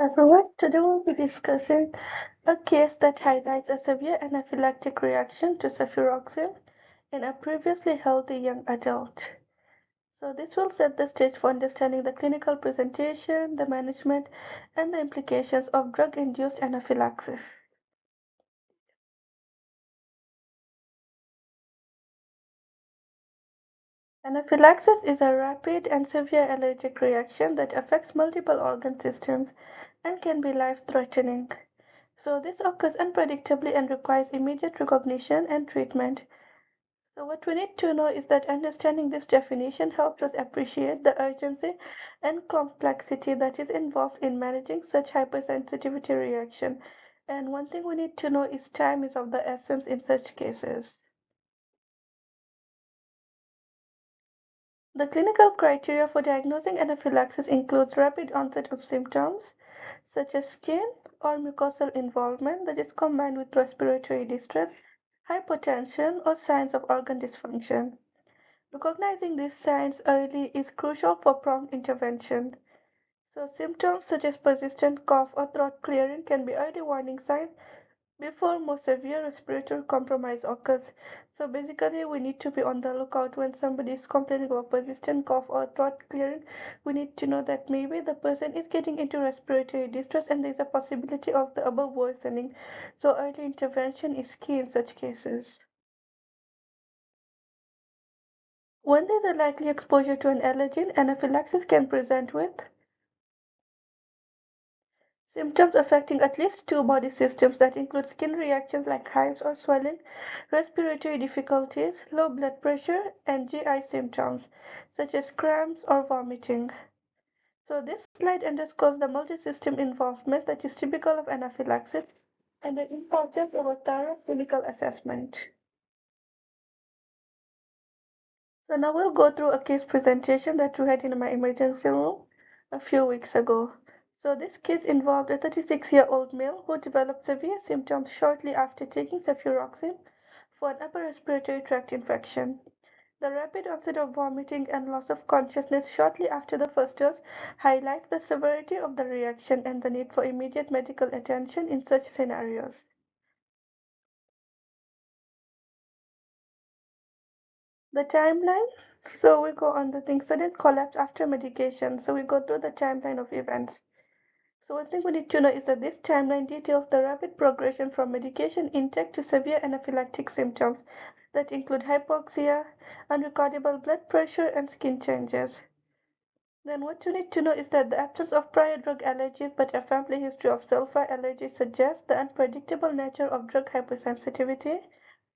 Everyone, today we'll be discussing a case that highlights a severe anaphylactic reaction to cefuroxime in a previously healthy young adult. So this will set the stage for understanding the clinical presentation, the management, and the implications of drug-induced anaphylaxis. Anaphylaxis is a rapid and severe allergic reaction that affects multiple organ systems and can be life-threatening. So this occurs unpredictably and requires immediate recognition and treatment. So what we need to know is that understanding this definition helps us appreciate the urgency and complexity that is involved in managing such hypersensitivity reaction. And one thing we need to know is time is of the essence in such cases. The clinical criteria for diagnosing anaphylaxis includes rapid onset of symptoms such as skin or mucosal involvement that is combined with respiratory distress, hypotension, or signs of organ dysfunction. Recognizing these signs early is crucial for prompt intervention. So, symptoms such as persistent cough or throat clearing can be early warning signs before more severe respiratory compromise occurs. So, basically, we need to be on the lookout when somebody is complaining about persistent cough or throat clearing. We need to know that maybe the person is getting into respiratory distress and there is a possibility of the above worsening. So, early intervention is key in such cases. When there is a likely exposure to an allergen, anaphylaxis can present with symptoms affecting at least two body systems that include skin reactions like hives or swelling, respiratory difficulties, low blood pressure, and GI symptoms such as cramps or vomiting. So this slide underscores the multi-system involvement that is typical of anaphylaxis and the importance of a thorough clinical assessment. So now we'll go through a case presentation that we had in my emergency room a few weeks ago. So this case involved a 36-year-old male who developed severe symptoms shortly after taking cefuroxime for an upper respiratory tract infection. The rapid onset of vomiting and loss of consciousness shortly after the first dose highlights the severity of the reaction and the need for immediate medical attention in such scenarios. The timeline. So we go on the thing. Sudden collapse after medication. So we go through the timeline of events. So one thing we need to know is that this timeline details the rapid progression from medication intake to severe anaphylactic symptoms that include hypoxia, unrecordable blood pressure, and skin changes. Then what you need to know is that the absence of prior drug allergies but a family history of sulfur allergy suggests the unpredictable nature of drug hypersensitivity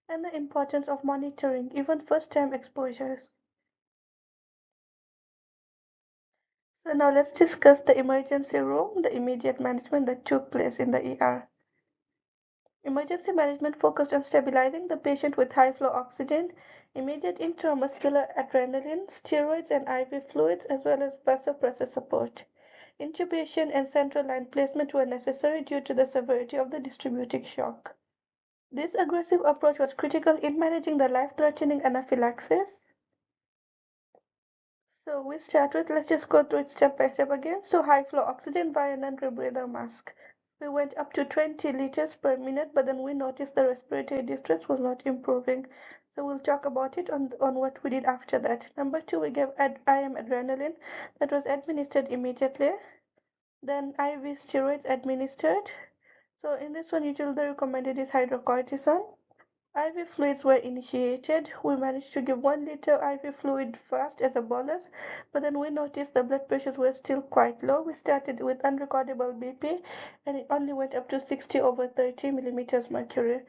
and the importance of monitoring even first-time exposures. So now let's discuss the emergency room, the immediate management that took place in the ER. Emergency management focused on stabilizing the patient with high-flow oxygen, immediate intramuscular adrenaline, steroids and IV fluids, as well as vasopressor support. Intubation and central line placement were necessary due to the severity of the distributic shock. This aggressive approach was critical in managing the life-threatening anaphylaxis. So we start with, let's just go through it step by step again. So high flow oxygen via non-rebreather mask. We went up to 20 liters per minute, but then we noticed the respiratory distress was not improving. So we'll talk about it on what we did after that. Number two, we gave IM adrenaline that was administered immediately. Then IV steroids administered. So in this one, usually the recommended is hydrocortisone. IV fluids were initiated. We managed to give 1 liter IV fluid fast as a bolus, but then we noticed the blood pressures were still quite low. We started with unrecordable BP and it only went up to 60 over 30 millimeters mercury,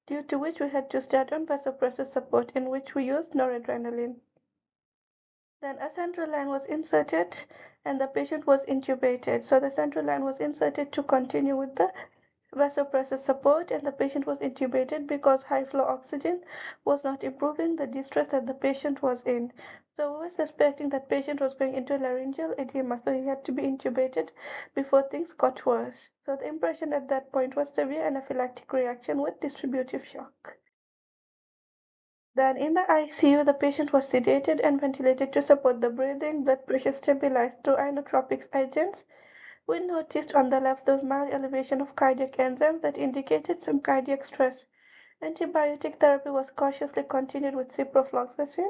due to which we had to start on vasopressor support, in which we used noradrenaline. Then a central line was inserted and the patient was intubated. So the central line was inserted to continue with the vasopressor support and the patient was intubated because high flow oxygen was not improving the distress that the patient was in. So we were suspecting that patient was going into laryngeal edema, so he had to be intubated before things got worse. So the impression at that point was severe anaphylactic reaction with distributive shock. Then in the ICU, the patient was sedated and ventilated to support the breathing, blood pressure stabilized through inotropic agents. We noticed on the left the mild elevation of cardiac enzymes that indicated some cardiac stress. Antibiotic therapy was cautiously continued with ciprofloxacin.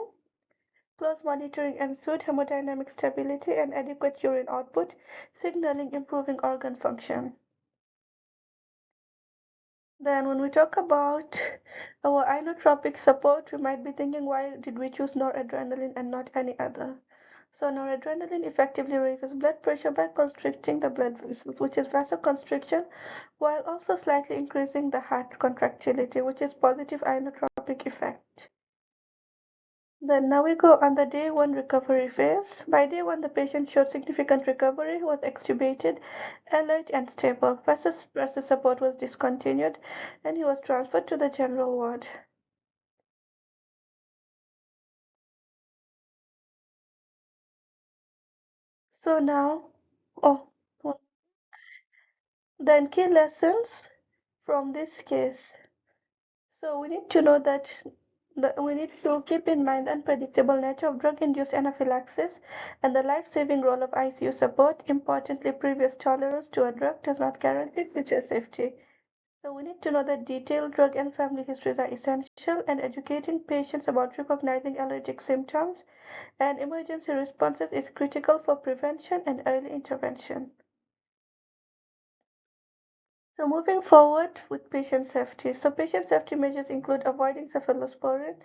Close monitoring ensued hemodynamic stability and adequate urine output, signaling improving organ function. Then when we talk about our inotropic support, we might be thinking, why did we choose noradrenaline and not any other? So noradrenaline effectively raises blood pressure by constricting the blood vessels, which is vasoconstriction, while also slightly increasing the heart contractility, which is positive inotropic effect. Then now we go on the day one recovery phase. By day one, the patient showed significant recovery, was extubated, alert and stable. Vasopressor support was discontinued, and he was transferred to the general ward. So now, oh, then key lessons from this case. So we need to know that we need to keep in mind unpredictable nature of drug-induced anaphylaxis and the life-saving role of ICU support. Importantly, previous tolerance to a drug does not guarantee future safety. So we need to know that detailed drug and family histories are essential, and educating patients about recognizing allergic symptoms and emergency responses is critical for prevention and early intervention. So moving forward with patient safety. So patient safety measures include avoiding cephalosporin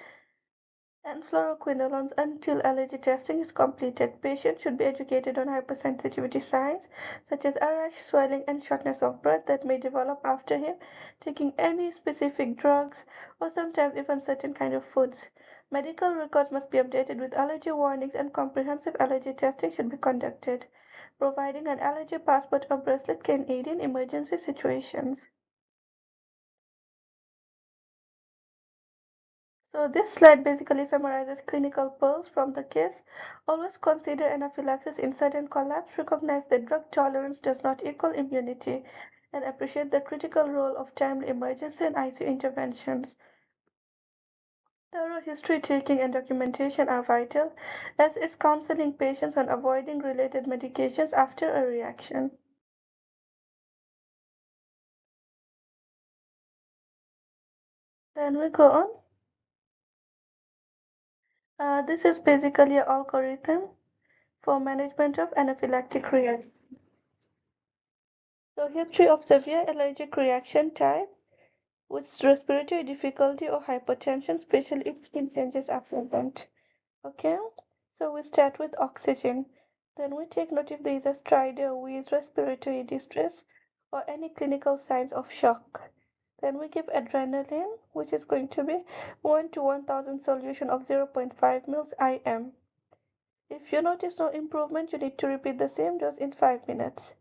and fluoroquinolones until allergy testing is completed. Patients should be educated on hypersensitivity signs such as rash, swelling, and shortness of breath that may develop after him taking any specific drugs or sometimes even certain kind of foods. Medical records must be updated with allergy warnings, and comprehensive allergy testing should be conducted. Providing an allergy passport or bracelet can aid in emergency situations. So this slide basically summarizes clinical pearls from the case. Always consider anaphylaxis in sudden collapse, recognize that drug tolerance does not equal immunity, and appreciate the critical role of timely emergency and ICU interventions. Thorough history taking and documentation are vital, as is counseling patients on avoiding related medications after a reaction. Then we go on. This is basically an algorithm for management of anaphylactic reaction. So history of severe allergic reaction type with respiratory difficulty or hypertension, especially if skin changes are present. Okay, so we start with oxygen. Then we take note if there is a stridor, wheeze, respiratory distress, or any clinical signs of shock. Then we give adrenaline, which is going to be 1 to 1000 solution of 0.5 ml IM. If you notice no improvement, you need to repeat the same dose in 5 minutes.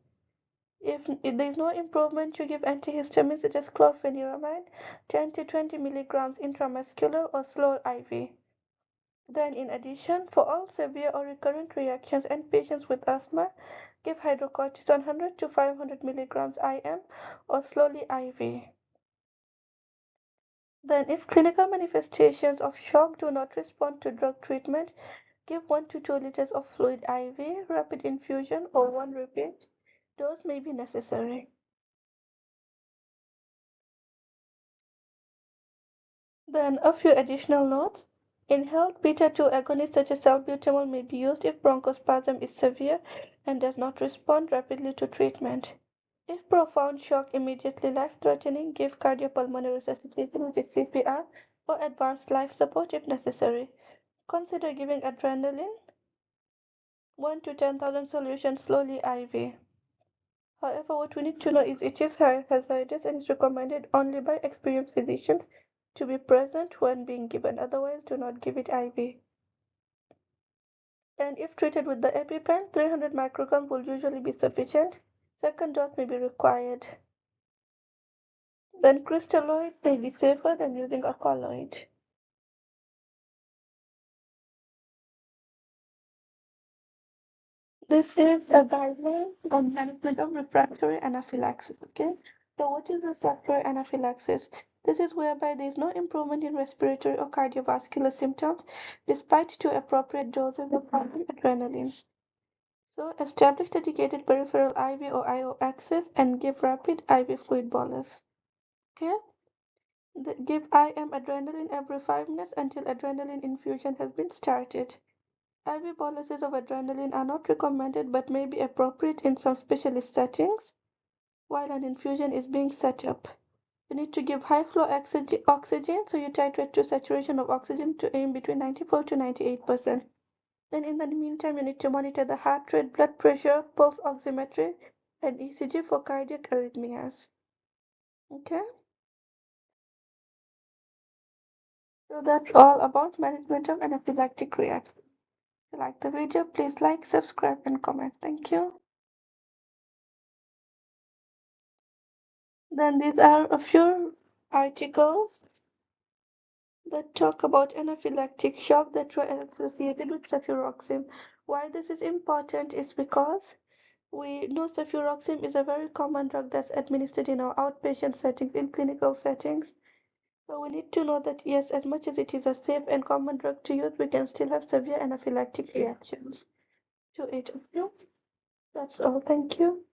If there is no improvement, you give antihistamines such as chlorpheniramine, 10 to 20 milligrams intramuscular or slow IV. Then, in addition, for all severe or recurrent reactions and patients with asthma, give hydrocortisone 100 to 500 milligrams IM or slowly IV. Then, if clinical manifestations of shock do not respond to drug treatment, give 1 to 2 liters of fluid IV, rapid infusion, or one repeat dose may be necessary. Then a few additional notes. Inhaled beta-2 agonists such as salbutamol may be used if bronchospasm is severe and does not respond rapidly to treatment. If profound shock immediately life-threatening, give cardiopulmonary resuscitation, which is CPR, or advanced life support if necessary. Consider giving adrenaline 1 to 10,000 solutions slowly IV. However, what we need to know is it is hazardous and is recommended only by experienced physicians to be present when being given. Otherwise, do not give it IV. And if treated with the EpiPen, 300 micrograms will usually be sufficient. Second dose may be required. Then crystalloid may be safer than using a colloid. This is a guideline on management of refractory anaphylaxis. Okay, so what is refractory anaphylaxis? This is whereby there is no improvement in respiratory or cardiovascular symptoms despite two appropriate doses of adrenaline. So establish dedicated peripheral IV or IO access and give rapid IV fluid bolus. Okay? Give IM adrenaline every 5 minutes until adrenaline infusion has been started. IV boluses of adrenaline are not recommended but may be appropriate in some specialist settings while an infusion is being set up. You need to give high flow oxygen, so you titrate to saturation of oxygen to aim between 94 to 98%. Then in the meantime, you need to monitor the heart rate, blood pressure, pulse oximetry, and ECG for cardiac arrhythmias. Okay, so that's all about management of anaphylactic reaction. If you like the video, please like, subscribe, and comment. Thank you. Then these are a few articles that talk about anaphylactic shock that were associated with cefuroxime. Why this is important is because we know cefuroxime is a very common drug that's administered in our outpatient settings, in clinical settings. So we need to know that yes, as much as it is a safe and common drug to use, we can still have severe anaphylactic reactions to it. Okay? That's all. Thank you.